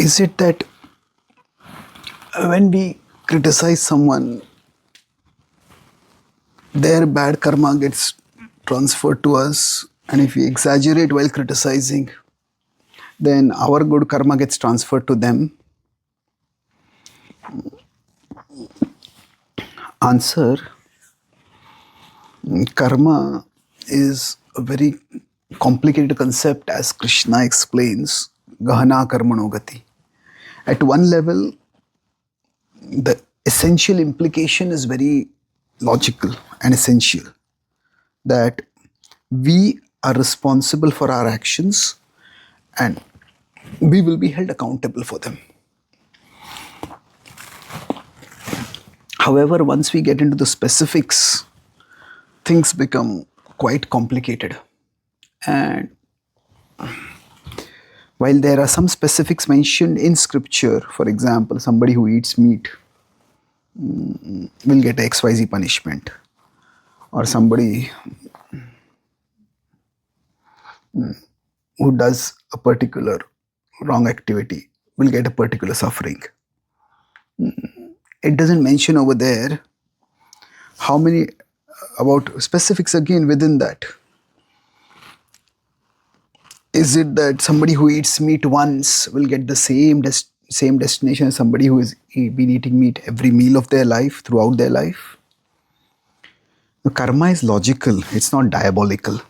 Is it that when we criticize someone, their bad karma gets transferred to us, and if we exaggerate while criticizing, then our good karma gets transferred to them? Answer: karma is a very complicated concept, as Krishna explains, Gahana Karmano Gati. At one level, the essential implication is very logical and essential, that we are responsible for our actions and we will be held accountable for them. However, once we get into the specifics, things become quite complicated. And while there are some specifics mentioned in scripture, for example, somebody who eats meat will get XYZ punishment, or somebody who does a particular wrong activity will get a particular suffering. It doesn't mention over there how many, about specifics again within that. Is it that somebody who eats meat once will get the same destination as somebody who has been eating meat every meal of their life, throughout their life? The karma is logical, it's not diabolical.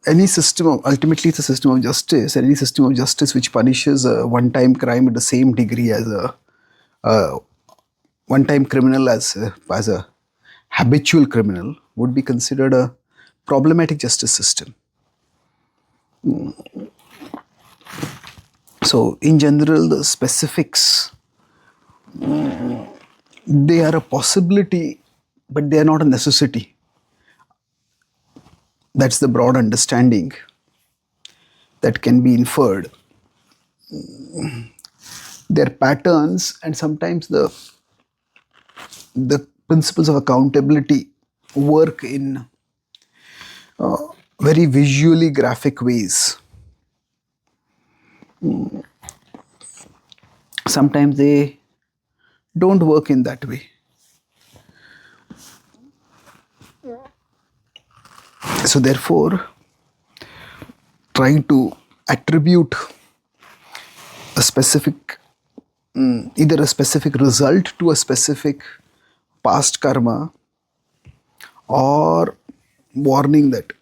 Any system of, ultimately it's a system of justice, and any system of justice which punishes a one-time crime at the same degree as a one-time criminal as a habitual criminal would be considered a problematic justice system. So in general, the specifics, they are a possibility, but they are not a necessity. That's the broad understanding that can be inferred. Their patterns, and sometimes the principles of accountability work in very visually graphic ways. Sometimes they don't work in that way. So therefore, trying to attribute a specific, either a specific result to a specific past karma, or warning that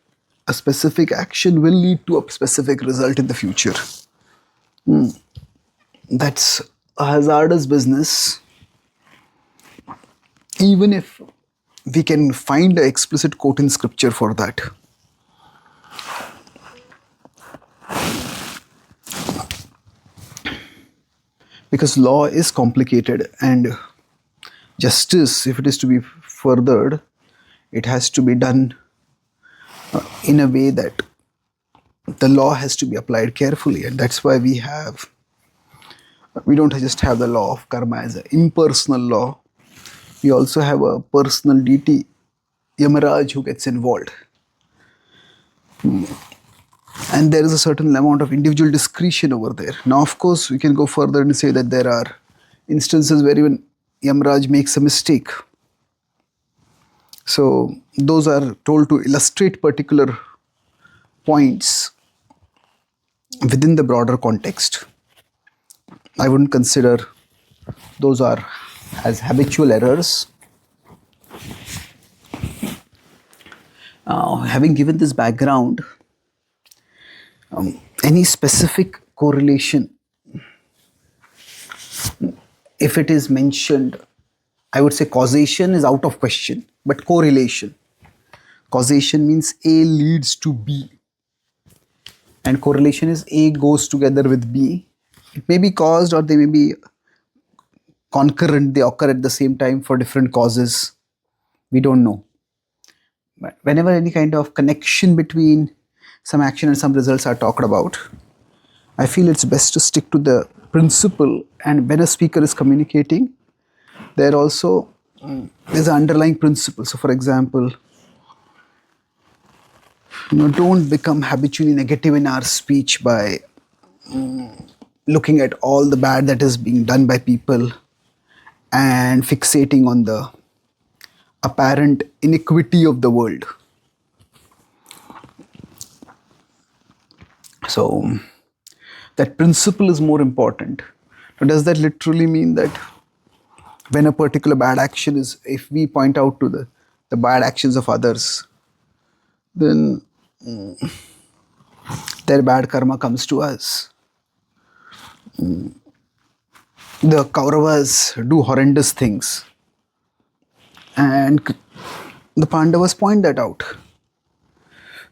a specific action will lead to a specific result in the future, that's a hazardous business. Even if we can find an explicit quote in scripture for that. Because law is complicated, and justice, if it is to be furthered, it has to be done in a way that the law has to be applied carefully. And that's why we don't just have the law of karma as an impersonal law. We also have a personal deity, Yamaraj, who gets involved. And there is a certain amount of individual discretion over there. Now, of course, we can go further and say that there are instances where even Yamaraj makes a mistake. So, those are told to illustrate particular points within the broader context. I wouldn't consider those are as habitual errors. Having given this background, any specific correlation, if it is mentioned, I would say causation is out of question, but correlation. Causation means A leads to B, and correlation is A goes together with B. It may be caused, or they may be concurrent, they occur at the same time for different causes. We don't know. But whenever any kind of connection between some action and some results are talked about, I feel it's best to stick to the principle. And when a speaker is communicating, there's an underlying principle. So for example, Don't become habitually negative in our speech by looking at all the bad that is being done by people and fixating on the apparent iniquity of the world. So that principle is more important. So does that literally mean that when a particular bad action is, if we point out to the bad actions of others, then their bad karma comes to us? The Kauravas do horrendous things, and the Pandavas point that out.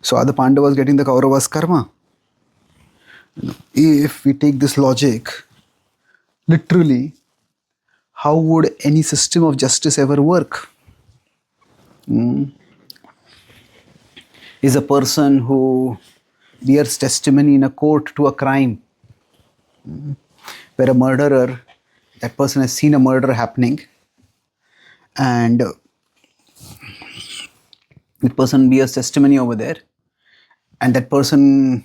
So are the Pandavas getting the Kauravas' karma? If we take this logic literally, how would any system of justice ever work? Is a person who bears testimony in a court to a crime, where a murderer, that person has seen a murder happening, and the person bears testimony over there, and that person,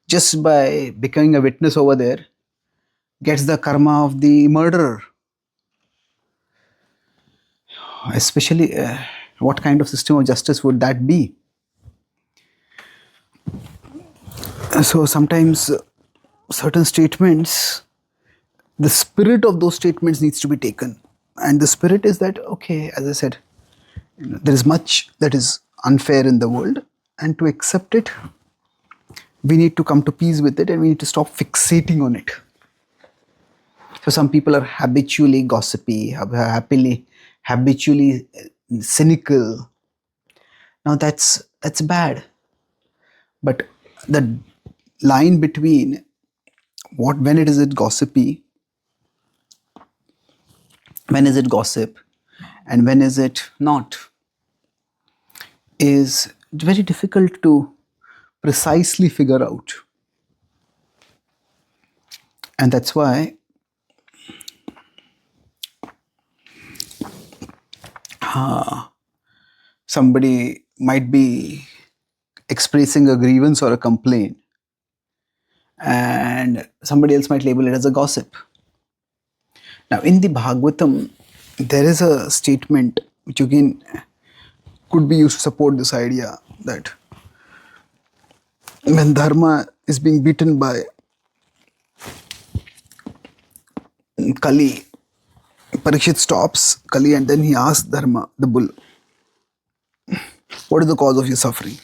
just by becoming a witness over there, gets the karma of the murderer. Especially, what kind of system of justice would that be? So sometimes certain statements, the spirit of those statements needs to be taken. And the spirit is that, okay, as I said, there is much that is unfair in the world, and to accept it, we need to come to peace with it, and we need to stop fixating on it. So some people are habitually gossipy, habitually cynical. Now that's bad. But the line between when it is it gossipy, when is it gossip, and when is it not, is very difficult to precisely figure out. And that's why somebody might be expressing a grievance or a complaint, and somebody else might label it as a gossip. Now, in the Bhagavatam, there is a statement which again could be used to support this idea that when Dharma is being beaten by Kali, Parikshit stops Kali and then he asks Dharma, the bull, what is the cause of your suffering?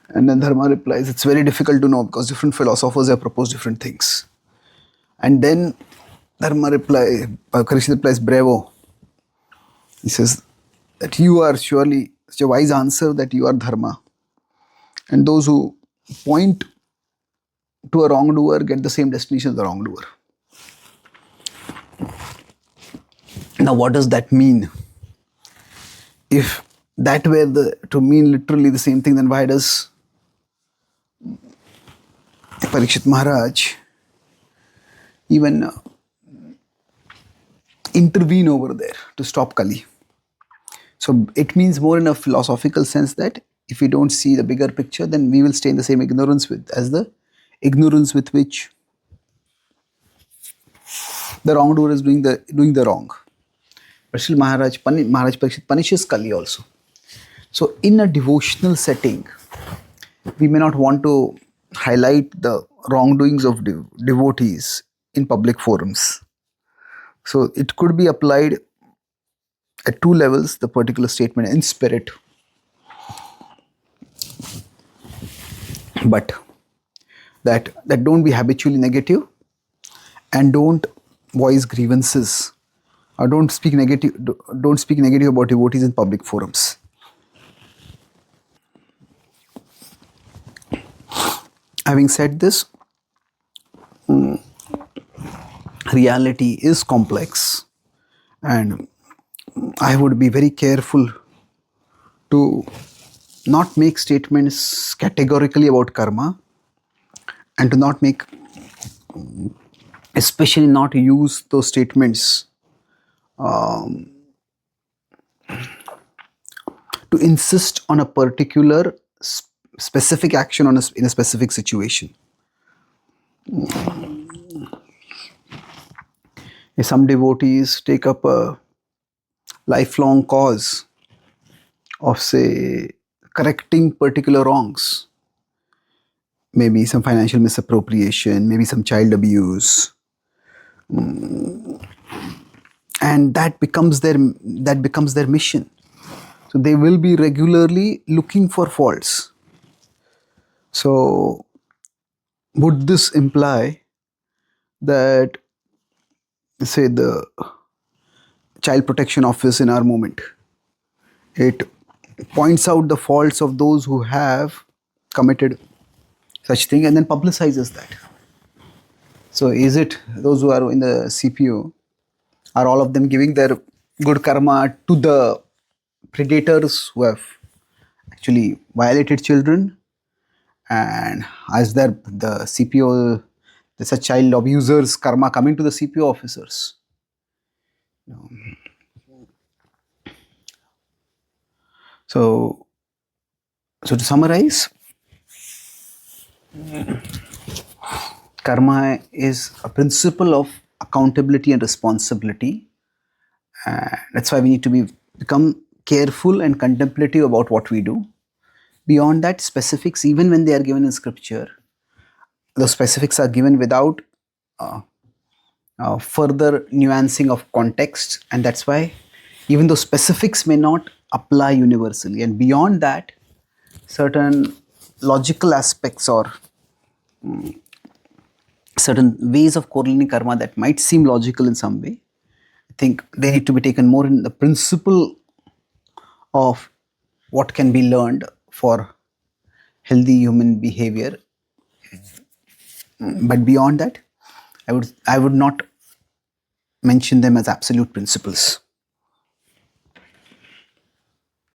And then Dharma replies, it's very difficult to know because different philosophers have proposed different things. And then Parikshit replies, bravo. He says that you are surely such a wise answer that you are Dharma. And those who point to a wrongdoer get the same destination as the wrongdoer. Now, what does that mean? If that were to mean literally the same thing, then why does Parikshit Maharaj even intervene over there to stop Kali? So it means more in a philosophical sense that if we don't see the bigger picture, then we will stay in the same ignorance as the ignorance with which the wrongdoer is doing the wrong. But still Maharaj Parikshit punishes Kali also. So in a devotional setting, we may not want to highlight the wrongdoings of devotees in public forums. So it could be applied at two levels, the particular statement in spirit. But that don't be habitually negative, and don't voice grievances, or don't speak negative about devotees in public forums. Having said this, reality is complex, and I would be very careful to not make statements categorically about karma, and to not make, especially not use those statements to insist on a particular specific action in a specific situation. If some devotees take up a lifelong cause of, say, correcting particular wrongs, maybe some financial misappropriation, maybe some child abuse, and that becomes their mission. So they will be regularly looking for faults. So would this imply that, say, the child protection office in our movement, it points out the faults of those who have committed such thing and then publicizes that? So is it those who are in the CPO, are all of them giving their good karma to the predators who have actually violated children, and as the CPO, the such child abusers karma coming to the CPO officers? So to summarize, karma is a principle of accountability and responsibility. That's why we need to become careful and contemplative about what we do. Beyond that, specifics, even when they are given in scripture, those specifics are given without further nuancing of context, and that's why even those specifics may not apply universally. And beyond that, certain logical aspects or certain ways of correlating karma that might seem logical in some way, I think they need to be taken more in the principle of what can be learned for healthy human behavior. But beyond that, I would not mention them as absolute principles.